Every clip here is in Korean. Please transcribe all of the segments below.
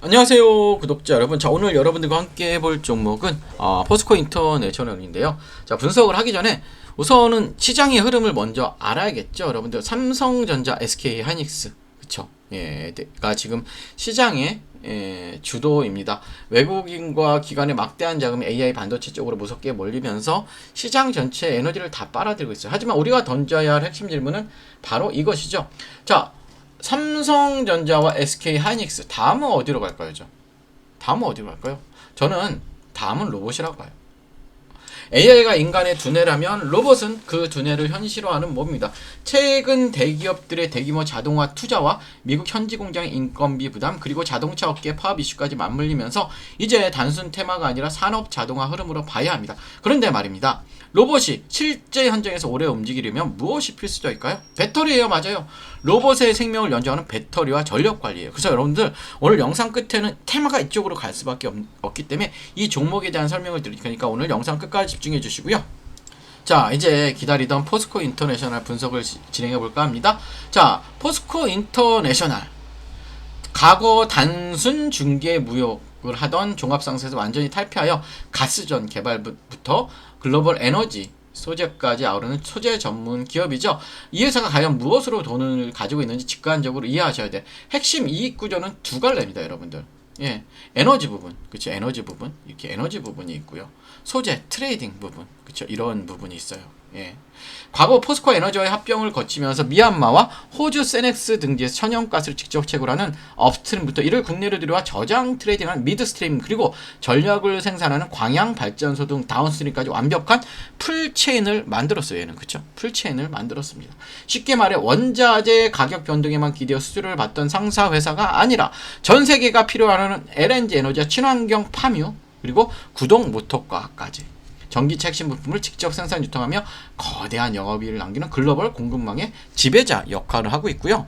안녕하세요 구독자 여러분. 자, 오늘 여러분들과 함께 해볼 종목은 포스코 인터내셔널인데요. 자, 분석을 하기 전에 우선은 시장의 흐름을 먼저 알아야겠죠. 여러분들, 삼성전자, SK 하이닉스, 그쵸, 가 지금 시장의 주도입니다. 외국인과 기관의 막대한 자금이 AI 반도체 쪽으로 무섭게 몰리면서 시장 전체 에너지를 다 빨아들이고 있어요. 하지만 우리가 던져야 할 핵심 질문은 바로 이것이죠. 자, 삼성전자와 SK 하이닉스, 다음은 어디로 갈까요? 다음은 어디로 갈까요? 저는 다음은 로봇이라고 봐요. AI가 인간의 두뇌라면 로봇은 그 두뇌를 현실화하는 몸입니다. 최근 대기업들의 대규모 자동화 투자와 미국 현지 공장의 인건비 부담, 그리고 자동차 업계 파업 이슈까지 맞물리면서 이제 단순 테마가 아니라 산업 자동화 흐름으로 봐야 합니다. 그런데 말입니다, 로봇이 실제 현장에서 오래 움직이려면 무엇이 필수적일까요? 배터리예요. 맞아요. 로봇의 생명을 연주하는 배터리와 전력 관리예요. 그래서 여러분들, 오늘 영상 끝에는 테마가 이쪽으로 갈 수밖에 없기 때문에 이 종목에 대한 설명을 드릴 테니까 오늘 영상 끝까지 집중해 주시고요. 자, 이제 기다리던 포스코 인터내셔널 분석을 진행해 볼까 합니다. 자, 포스코 인터내셔널, 과거 단순 중개 무역을 하던 종합상세에서 완전히 탈피하여 가스전 개발부터 글로벌 에너지 소재까지 아우르는 소재 전문 기업이죠. 이 회사가 과연 무엇으로 돈을 가지고 있는지 직관적으로 이해하셔야 돼. 핵심 이익 구조는 두 갈래입니다, 여러분들. 에너지 부분, 그렇죠? 에너지 부분, 이렇게 에너지 부분이 있고요. 소재, 트레이딩 부분, 그렇죠? 이런 부분이 있어요. 과거 포스코 에너지와의 합병을 거치면서 미얀마와 호주 세넥스 등지에서 천연가스를 직접 채굴하는 업스트림부터 이를 국내로 들여와 저장 트레이딩하는 미드스트림, 그리고 전력을 생산하는 광양 발전소 등 다운스트림까지 완벽한 풀체인을 만들었어요. 얘는, 그쵸? 풀체인을 만들었습니다. 쉽게 말해 원자재 가격 변동에만 기대어 수주를 받던 상사 회사가 아니라 전 세계가 필요하는 LNG 에너지와 친환경 파묘, 그리고 구동 모터과까지 전기차 핵심 부품을 직접 생산 유통하며 거대한 영업이익을 남기는 글로벌 공급망의 지배자 역할을 하고 있고요.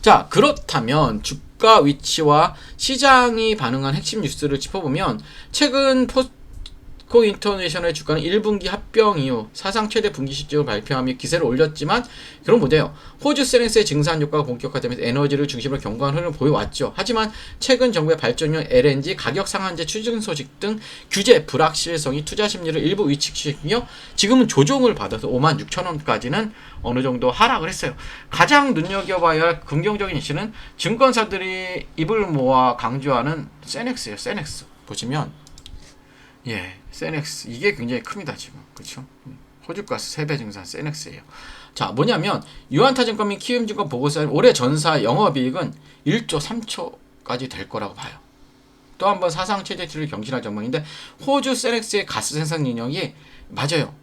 자, 그렇다면 주가 위치와 시장이 반응한 핵심 뉴스를 짚어보면, 최근 포스코 인터내셔널의 주가는 1분기 합병 이후 사상 최대 분기 실적을 발표하며 기세를 올렸지만, 그런 무대요. 호주 세넥스의 증산 효과가 본격화되면서 에너지를 중심으로 견고한 흐름을 보여왔죠. 하지만 최근 정부의 발전용 LNG 가격 상한제 추진 소식 등 규제 불확실성이 투자 심리를 일부 위축시키며 지금은 조정을 받아서 56,000원까지는 어느 정도 하락을 했어요. 가장 눈여겨봐야 할 긍정적인 이슈는 증권사들이 입을 모아 강조하는 세넥스예요. 세넥스 보시면, 세넥스 이게 굉장히 큽니다 지금, 그렇죠? 호주가스 3배 증산 세넥스예요. 자, 뭐냐면 유한타증권 및 키움증권 보고서에 올해 전사 영업이익은 1조 3초까지 될 거라고 봐요. 또 한 번 사상 최대치를 경신할 전망인데, 호주 세넥스의 가스 생산 능력이, 맞아요,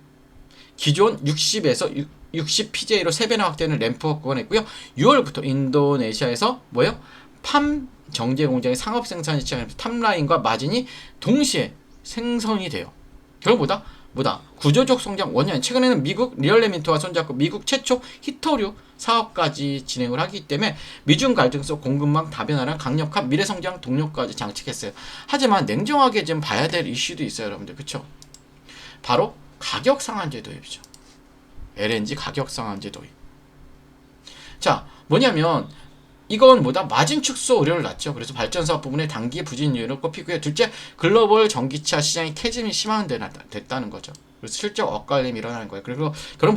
기존 60에서 60 PJ로 3배나 확대하는 램프업 구간했고요. 6월부터 인도네시아에서 팜 정제 공장의 상업 생산이 시작하면서 탑라인과 마진이 동시에 생성이 돼요. 결국 뭐다? 구조적 성장 원년. 최근에는 미국 리얼레민트와 손잡고 미국 최초 히터류 사업까지 진행을 하기 때문에 미중 갈등 속 공급망 다변화랑 강력한 미래성장 동력까지 장착했어요. 하지만 냉정하게 좀 봐야 될 이슈도 있어요, 여러분들. 그쵸? 바로 가격 상한제 도입이죠. LNG 가격 상한제 도입. 자, 뭐냐면 이건 마진 축소 우려를 낳죠. 그래서 발전사업 부분의 단기 부진 이유를 꼽히고요. 둘째, 글로벌 전기차 시장이 캐즘이 심한 데 됐다는 거죠. 그래서 실적 엇갈림이 일어나는 거예요. 그리고 그런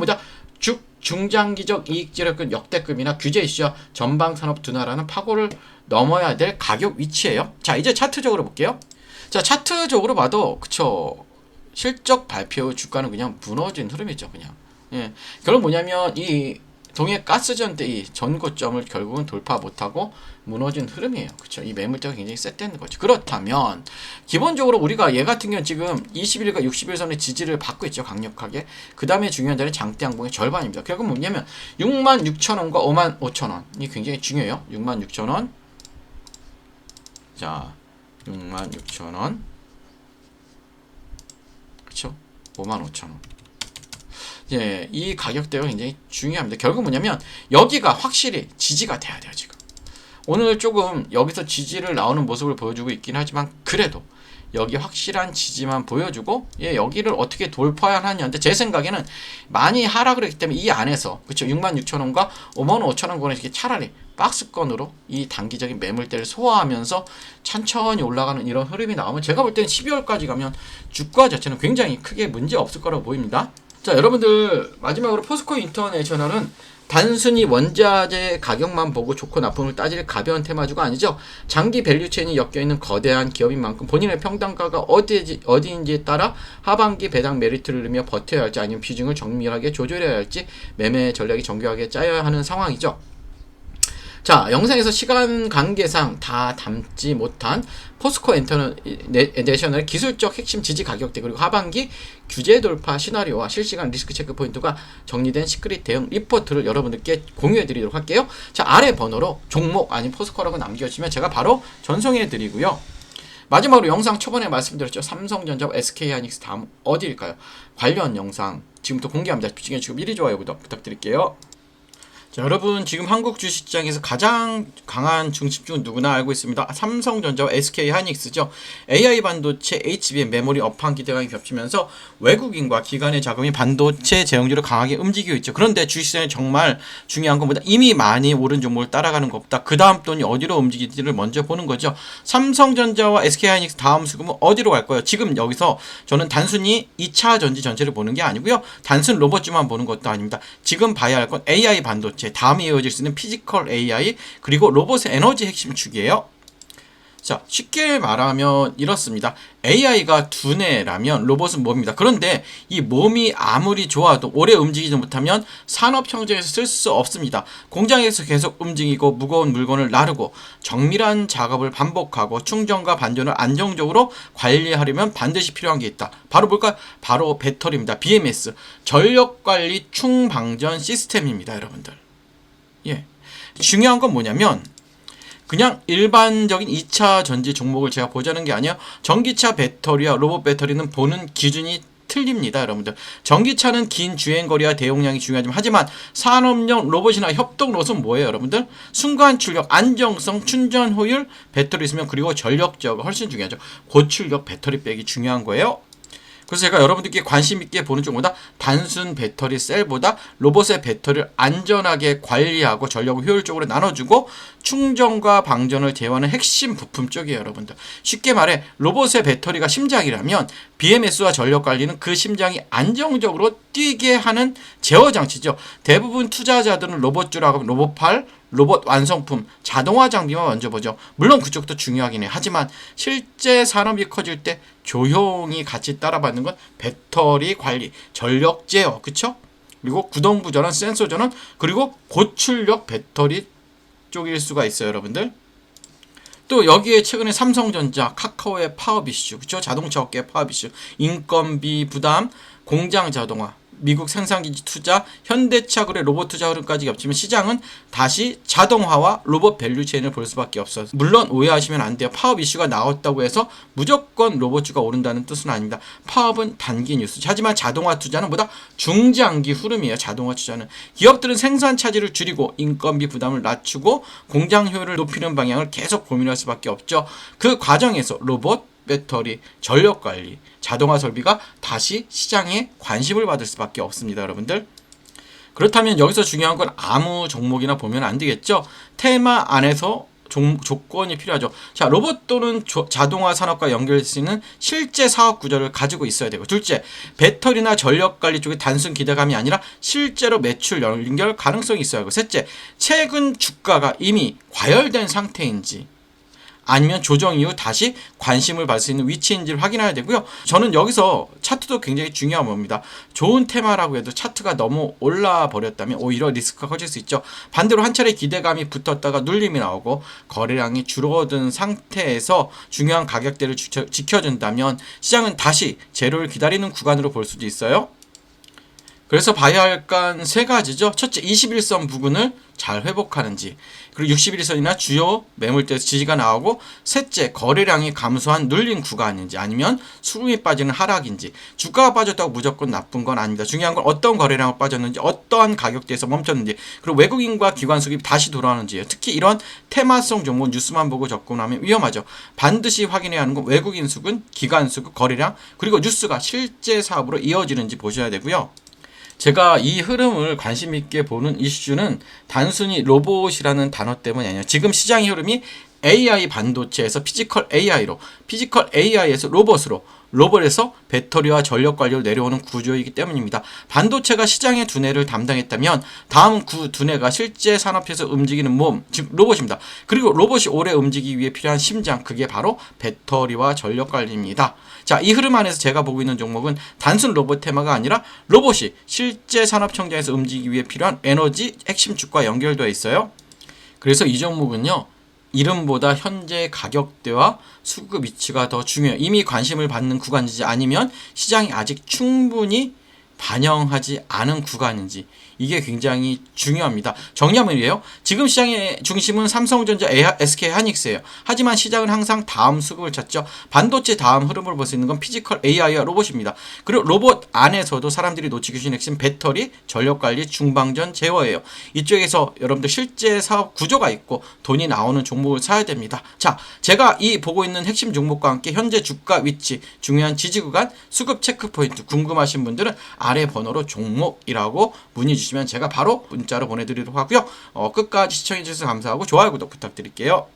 중장기적 이익지력은 역대급이나 규제 이슈와 전방 산업 둔화라는 파고를 넘어야 될 가격 위치예요. 자, 이제 차트적으로 볼게요. 자, 차트적으로 봐도, 그쵸, 실적 발표 후 주가는 그냥 무너진 흐름이죠. 그냥. 결국 뭐냐면 이 동해 가스전 때 이 전고점을 결국은 돌파 못하고 무너진 흐름이에요. 그쵸? 이 매물대가 굉장히 셌다는 거죠. 그렇다면 기본적으로 우리가 얘 같은 경우는 지금 21일과 60일선의 지지를 받고 있죠. 강력하게. 그 다음에 중요한 자리는 장대 양봉의 절반입니다. 결국 뭐냐면 66,000원과 55,000원이 굉장히 중요해요. 66,000원. 자, 66,000원. 그쵸? 55,000원. 이 가격대가 굉장히 중요합니다. 결국 뭐냐면 여기가 확실히 지지가 돼야 돼요. 지금 오늘 조금 여기서 지지를 나오는 모습을 보여주고 있긴 하지만, 그래도 여기 확실한 지지만 보여주고 예, 여기를 어떻게 돌파해야 하냐인데 제 생각에는 많이 하락을 했기 때문에 이 안에서 그쵸 66,000원과 55,000원 권에 이렇게 차라리 박스권으로 이 단기적인 매물대를 소화하면서 천천히 올라가는 이런 흐름이 나오면 제가 볼 때는 12월까지 가면 주가 자체는 굉장히 크게 문제 없을 거라고 보입니다. 자, 여러분들 마지막으로 포스코 인터내셔널은 단순히 원자재 가격만 보고 좋고 나쁨을 따질 가벼운 테마주가 아니죠. 장기 밸류체인이 엮여있는 거대한 기업인 만큼 본인의 평단가가 어디인지에 따라 하반기 배당 메리트를 넣으며 버텨야 할지 아니면 비중을 정밀하게 조절해야 할지 매매 전략이 정교하게 짜여야 하는 상황이죠. 자, 영상에서 시간 관계상 다 담지 못한 포스코 인터내셔널의 기술적 핵심 지지 가격대 그리고 하반기 규제 돌파 시나리오와 실시간 리스크 체크 포인트가 정리된 시크릿 대응 리포트를 여러분들께 공유해 드리도록 할게요. 자, 아래 번호로 종목 아닌 포스코라고 남겨주시면 제가 바로 전송해 드리고요. 마지막으로 영상 초반에 말씀드렸죠. 삼성전자, SK하이닉스 다음 어디일까요? 관련 영상 지금부터 공개합니다. 지금 미리 좋아요 부탁드릴게요. 자, 여러분 지금 한국 주식시장에서 가장 강한 중심주는 누구나 알고 있습니다. 삼성전자와 SK하이닉스죠. AI 반도체, HBM, 메모리 업황 기대감이 겹치면서 외국인과 기관의 자금이 반도체 제형주를 강하게 움직이고 있죠. 그런데 주식시장에 정말 중요한 것보다 이미 많이 오른 종목을 따라가는 것보다 그 다음 돈이 어디로 움직일지를 먼저 보는 거죠. 삼성전자와 SK하이닉스 다음 수급은 어디로 갈까요? 지금 여기서 저는 단순히 2차 전지 전체를 보는 게 아니고요. 단순 로봇주만 보는 것도 아닙니다. 지금 봐야 할 건 AI 반도체 다음에 이어질 수 있는 피지컬 AI 그리고 로봇의 에너지 핵심 축이에요. 자, 쉽게 말하면 이렇습니다. AI가 두뇌라면 로봇은 몸입니다. 그런데 이 몸이 아무리 좋아도 오래 움직이지 못하면 산업 현장에서 쓸 수 없습니다. 공장에서 계속 움직이고 무거운 물건을 나르고 정밀한 작업을 반복하고 충전과 반전을 안정적으로 관리하려면 반드시 필요한 게 있다. 바로 뭘까요? 바로 배터리입니다. BMS, 전력관리 충방전 시스템입니다. 여러분들. 예. 중요한 건 뭐냐면 그냥 일반적인 2차 전지 종목을 제가 보자는 게 아니에요. 전기차 배터리와 로봇 배터리는 보는 기준이 틀립니다. 여러분들. 전기차는 긴 주행거리와 대용량이 중요하지만 하지만 산업용 로봇이나 협동 로봇은 뭐예요? 여러분들. 순간 출력, 안정성, 충전 효율, 배터리 있으면 그리고 전력 제어가 훨씬 중요하죠. 고출력 배터리 백이 중요한 거예요. 그래서 제가 여러분들께 관심 있게 보는 쪽보다 단순 배터리 셀보다 로봇의 배터리를 안전하게 관리하고 전력을 효율적으로 나눠주고 충전과 방전을 제어하는 핵심 부품 쪽이에요. 여러분들. 쉽게 말해 로봇의 배터리가 심장이라면 BMS와 전력 관리는 그 심장이 안정적으로 뛰게 하는 제어 장치죠. 대부분 투자자들은 로봇주라고 하면 로봇팔, 로봇 완성품, 자동화 장비만 먼저 보죠. 물론 그쪽도 중요하긴 해요. 하지만 실제 산업이 커질 때 조용히 같이 따라받는 건 배터리 관리, 전력 제어, 그쵸? 그리고 구동부 전원, 센서 전원, 그리고 고출력 배터리 쪽일 수가 있어요, 여러분들. 또 여기에 최근에 삼성전자, 카카오의 파업 이슈, 그쵸? 자동차 업계의 파업 이슈, 인건비 부담, 공장 자동화, 미국 생산기지 투자, 현대차그룹의 로봇 투자 흐름까지 겹치면 시장은 다시 자동화와 로봇 밸류체인을 볼 수밖에 없어요. 물론 오해하시면 안 돼요. 파업 이슈가 나왔다고 해서 무조건 로봇주가 오른다는 뜻은 아닙니다. 파업은 단기 뉴스. 하지만 자동화 투자는 보다 중장기 흐름이에요. 자동화 투자는. 기업들은 생산 차질을 줄이고 인건비 부담을 낮추고 공장 효율을 높이는 방향을 계속 고민할 수밖에 없죠. 그 과정에서 로봇, 배터리, 전력관리, 자동화 설비가 다시 시장에 관심을 받을 수밖에 없습니다. 여러분들. 그렇다면 여기서 중요한 건 아무 종목이나 보면 안 되겠죠. 테마 안에서 조건이 필요하죠. 자, 로봇 또는 자동화 산업과 연결될 수 있는 실제 사업 구조를 가지고 있어야 되고, 둘째, 배터리나 전력 관리 쪽에 단순 기대감이 아니라 실제로 매출 연결 가능성이 있어야 하고, 셋째, 최근 주가가 이미 과열된 상태인지 아니면 조정 이후 다시 관심을 받을 수 있는 위치인지를 확인해야 되고요. 저는 여기서 차트도 굉장히 중요한 겁니다. 좋은 테마라고 해도 차트가 너무 올라 버렸다면 오히려 리스크가 커질 수 있죠. 반대로 한 차례 기대감이 붙었다가 눌림이 나오고 거래량이 줄어든 상태에서 중요한 가격대를 지켜준다면 시장은 다시 제로를 기다리는 구간으로 볼 수도 있어요. 그래서 봐야 할 건 세 가지죠. 첫째, 21선 부근을 잘 회복하는지, 그리고 61선이나 주요 매물대에서 지지가 나오고, 셋째, 거래량이 감소한 눌린 구간인지 아니면 수급이 빠지는 하락인지. 주가가 빠졌다고 무조건 나쁜 건 아닙니다. 중요한 건 어떤 거래량을 빠졌는지, 어떠한 가격대에서 멈췄는지, 그리고 외국인과 기관 수급이 다시 돌아오는지예요. 특히 이런 테마성 종목 뉴스만 보고 접근하면 위험하죠. 반드시 확인해야 하는 건 외국인 수급, 기관 수급, 거래량, 그리고 뉴스가 실제 사업으로 이어지는지 보셔야 되고요. 제가 이 흐름을 관심 있게 보는 이슈는 단순히 로봇이라는 단어 때문이 아니에요. 지금 시장의 흐름이 AI 반도체에서 피지컬 AI로, 피지컬 AI에서 로봇으로, 로봇에서 배터리와 전력 관리로 내려오는 구조이기 때문입니다. 반도체가 시장의 두뇌를 담당했다면 다음 그 두뇌가 실제 산업에서 움직이는 몸, 즉 로봇입니다. 그리고 로봇이 오래 움직이기 위해 필요한 심장, 그게 바로 배터리와 전력 관리입니다. 자, 이 흐름 안에서 제가 보고 있는 종목은 단순 로봇 테마가 아니라 로봇이 실제 산업 청장에서 움직이기 위해 필요한 에너지 핵심 축과 연결되어 있어요. 그래서 이 종목은요, 이름보다 현재 가격대와 수급 위치가 더 중요해요. 이미 관심을 받는 구간인지 아니면 시장이 아직 충분히 반영하지 않은 구간인지, 이게 굉장히 중요합니다. 정리하면 이래요. 지금 시장의 중심은 삼성전자, SK하이닉스예요. 하지만 시장은 항상 다음 수급을 찾죠. 반도체 다음 흐름을 볼 수 있는 건 피지컬 AI와 로봇입니다. 그리고 로봇 안에서도 사람들이 놓치기 쉬운 핵심 배터리, 전력관리, 중방전, 제어예요. 이쪽에서 여러분들 실제 사업 구조가 있고 돈이 나오는 종목을 사야 됩니다. 자, 제가 이 보고 있는 핵심 종목과 함께 현재 주가 위치, 중요한 지지 구간, 수급 체크 포인트 궁금하신 분들은 아래 번호로 종목이라고 문의 주시면 제가 바로 문자로 보내드리도록 하고요. 끝까지 시청해주셔서 감사하고 좋아요, 구독 부탁드릴게요.